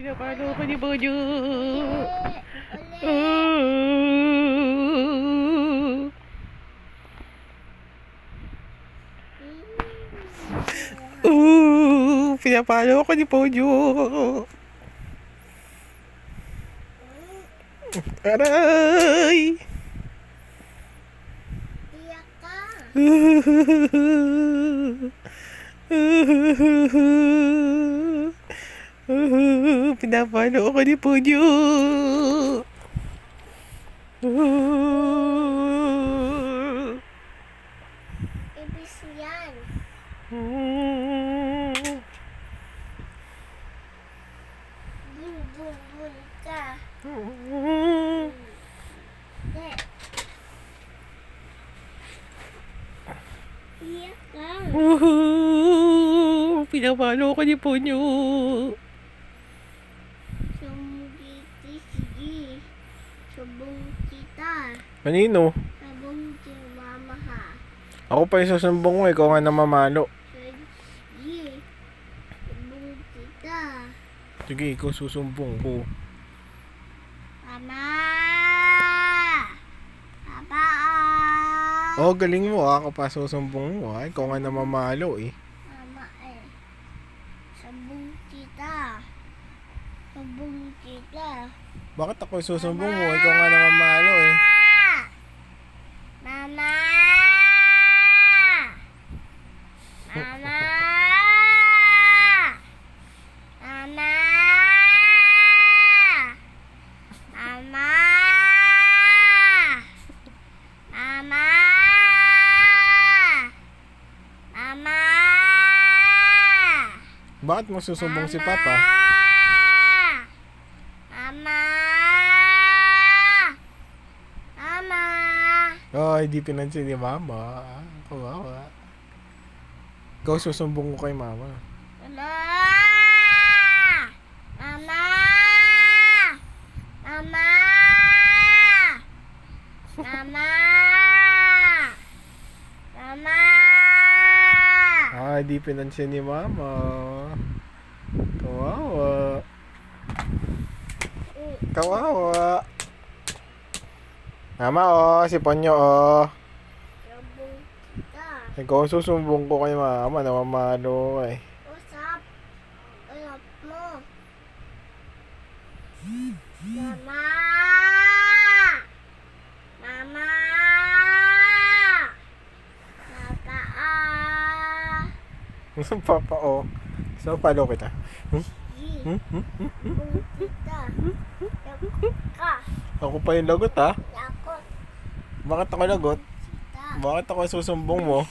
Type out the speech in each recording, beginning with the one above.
Pinapalo ko ni Bonyo. Pinapalo ko ni Bonyo. Aray! Iyak ka. Pinapalo ko ni Bonyo. Ibis yan. Bun, bun, bun ka. Hindi. Iyak ka. Pinapalo ko ni Bonyo. Sumugiti, sige. Subong kita. Kanino? Sabong si mama ha. Ako pa yung susumbong mo, ikaw nga namamalo. Sige. Subong kita. Sige, ikaw susumbong ko. Mama! Papa! Oh, galing mo ah. Ako pa susumbong mo ah. Ikaw nga namamalo eh. Mama sabong kita. Sabong kita. Bakit ako yung susumbong mo? Ikaw nga namamalo eh. Mama! Mama! Mama! Mama! Mama! Mama! Bakit mo susumbong si Papa? Mama! Mama! Oh, hindi pinansin ni Mama. Kawawa. Ikaw susumbong ko kay Mama. Mama! Mama! Mama! Mama! Mama! Ah, hindi pinansin ni Mama. Kawawa. Kawawa. Mama oh, si Ponyo oh. Sabong kita. Ikaw ang susumbong ko kay Mama. Namamalo ka eh. Usap. Usap mo. Mama! Mama! Papa Papa oh. So, palo kita. Sabong kita. Yakot ka. Ako pa yung lagot ha. Yakot Bakit ako lagot? kita. Bakit ako susumbong mo?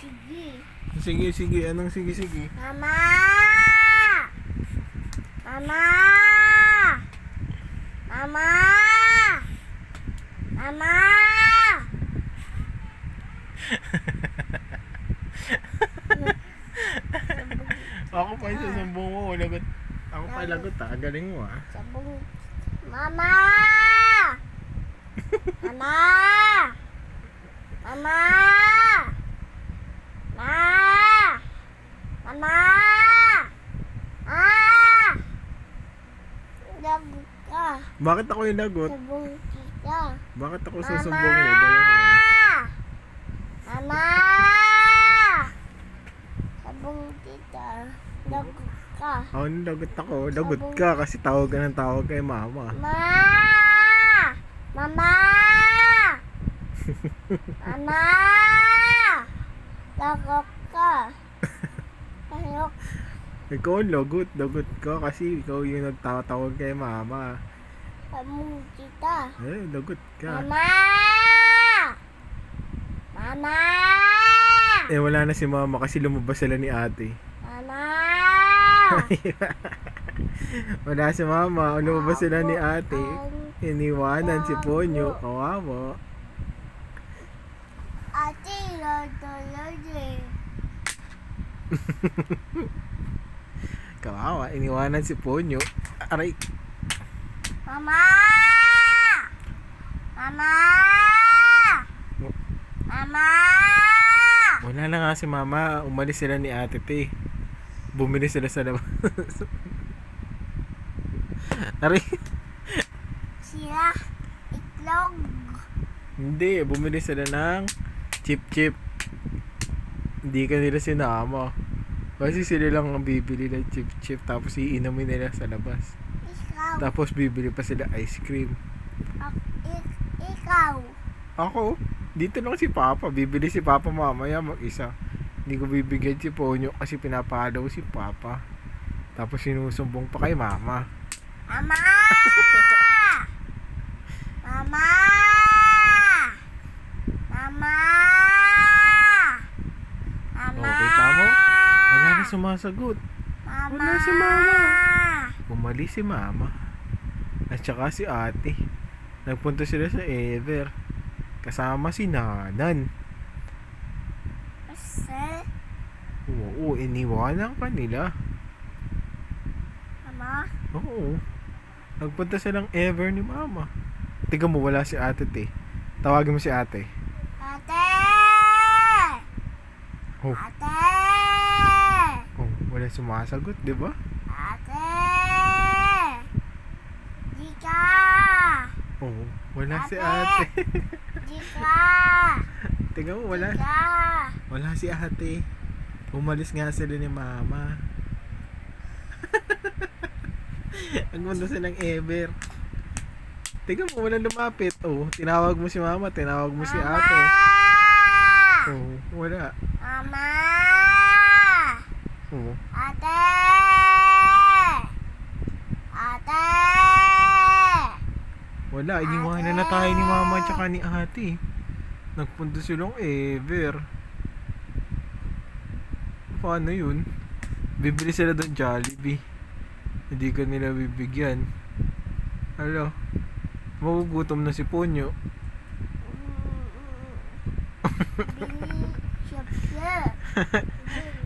Sige. Sige. Anong sige? Mama! Mama! Mama! Mama! Ako pa yung susumbong mo. Lagot. Ako pa lagot ha. Galing mo ha. Sabong. Mama! Mama! Mama! Ma! Mama! Ah! Lagot ka. Bakit ako yung lagot? Sabong kita. Bakit ako Mama! susumbong mo? Galing mo ha. Mama! Sabong kita. Lagot ka. Ako yung lagot ako. Lagot ka kasi tawag ka ng tawag kay Mama. Ma! Mama! Mama! Lagot ka. Lagot. Ikaw ang lagot. Lagot ka kasi ikaw yung nagtatawag kay Mama. Sabong kita. Lagot ka. Mama! Mama! Wala na si Mama kasi lumabas sila ni ate. Mama! Wala si Mama. Lumabas sila ni ate. Iniwanan si Ponyo. Kawawa. Ate, lodo. Kawawa. Iniwanan si Ponyo. Aray. Mama! Mama! Mama! Wala na nga si Mama. Umalis sila ni ate te. Bumili sila sa labas. Ari, Sila. Itlog. hindi. Bumili sila ng chip-chip. Hindi ka nila sinama. Kasi sila lang ang bibili ng chip-chip. Tapos iinumin nila sa labas. Ikaw. Tapos bibili pa sila ice cream. Ikaw. Ako, dito lang si Papa. Bibili si Papa mamaya mag-isa. Hindi ko bibigyan si Ponyo kasi pinapahalaw si Papa. Tapos sinusumbong pa kay Mama. Mama! Mama! Mama! Mama! Oh, kita mo? Wala na sumasagot. Mama! Wala si Mama. Umalis si Mama. At saka si Ate. Nagpunta sila sa Ever. Kasama si Nanan. Kasi, Oo, iniwanan ka nila. Mama? Oo. Nagpunta silang Ever ni Mama. Tiga mo, wala si Ate te. Tawagin mo si Ate. Ate! Oh, Ate! oh wala sumasagot, di ba? Ate! Dika! Oo, wala si Ate! Ate. Dika! Tiga mo, wala. Dika! Wala si Ate. Umalis nga sila ni Mama. Nagpunta silang Ever. Tiga mo, wala lumapit. Oh, tinawag mo si Mama, tinawag mo si Ate. Oh, wala. Mama! Oh, Ate! Ate! wala. Iniwanan na tayo ni Mama at saka ni Ate. Nagpunta silang Ever. Paano yun? Bibili sila doon Jollibee. Hindi ka nila bibigyan. Alo, magugutom na si Ponyo. Chip-chip.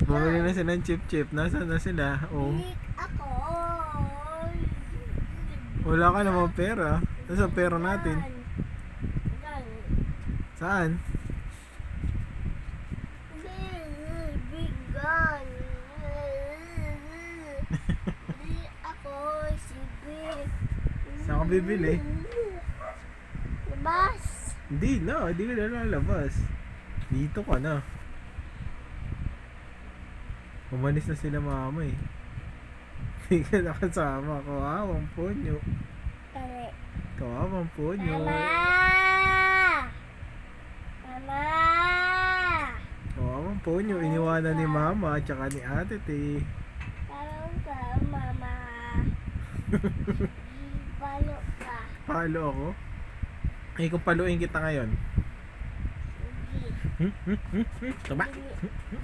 Bumili na sila ng chip-chip. Nasaan na sila? Oh, Bilik ako. wala ka namang pera. Nasaan pera natin? Saan? Bigan. Bilik ako si Big. Saan ka bibili? Labas. Hindi na, hindi ka na lalabas. Dito ka na. Umalis na sila Mama eh. Hindi ka nakasama. Kawawang Ponyo. Tari. Kawawang Ponyo. Mama! Mama! Kawawang Ponyo. Iniwanan ni Mama at saka ni Ate te. Parang ka, Mama. Palo ka. Palo ako? Ay, kung paluin kita ngayon. Sige. Taba?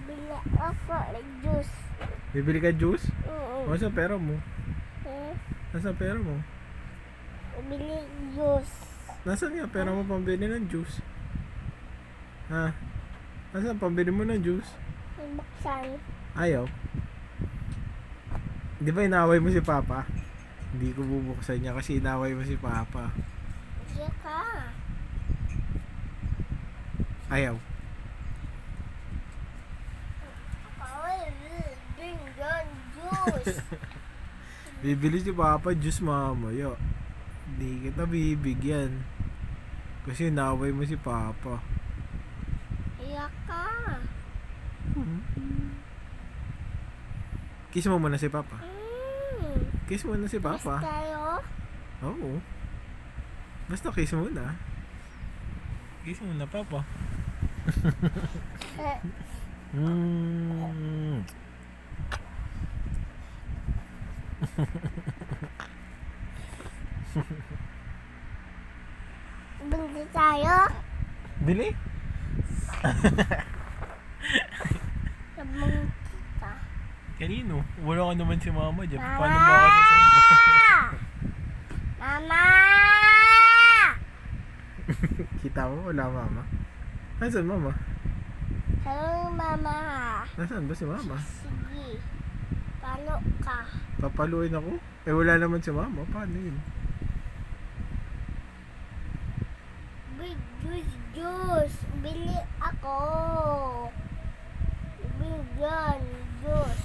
Bili ako ng juice. Bibili ka juice? Oo. O, saan pera mo? Nasaan pera mo? Bili juice. Nasaan nga pera mo pambili ng juice? Ha? Nasaan pambili mo ng juice? Buksan. Ayaw. Di ba inaway mo si Papa? Hindi ko bubuksan niya kasi inaway mo si Papa. Sige ka. Ayaw. Ako, bingan juice. Bibili si Papa juice mamaya. Hindi kita bibigyan. Kasi inaway mo si Papa. Iyak ka. Kiss mo muna si Papa. Mm. Kiss mo na si Kiss Papa. tayo. Oo. Basta kiss mo na. Kiss mo na, Papa. Mm. Bili tayo. Bili? Sabong kita. Kanino? Wala ka naman si Mama dyan. Mama! Paano ba ako sasamba? Mama! Kita mo? Wala Mama. Nasaan Mama? Hello, Mama. Nasaan ba si Mama? Sige. Palo ka. Papaluin ako? Eh wala naman si Mama. Paano yun? Big juice. Bili ako. Bingan juice.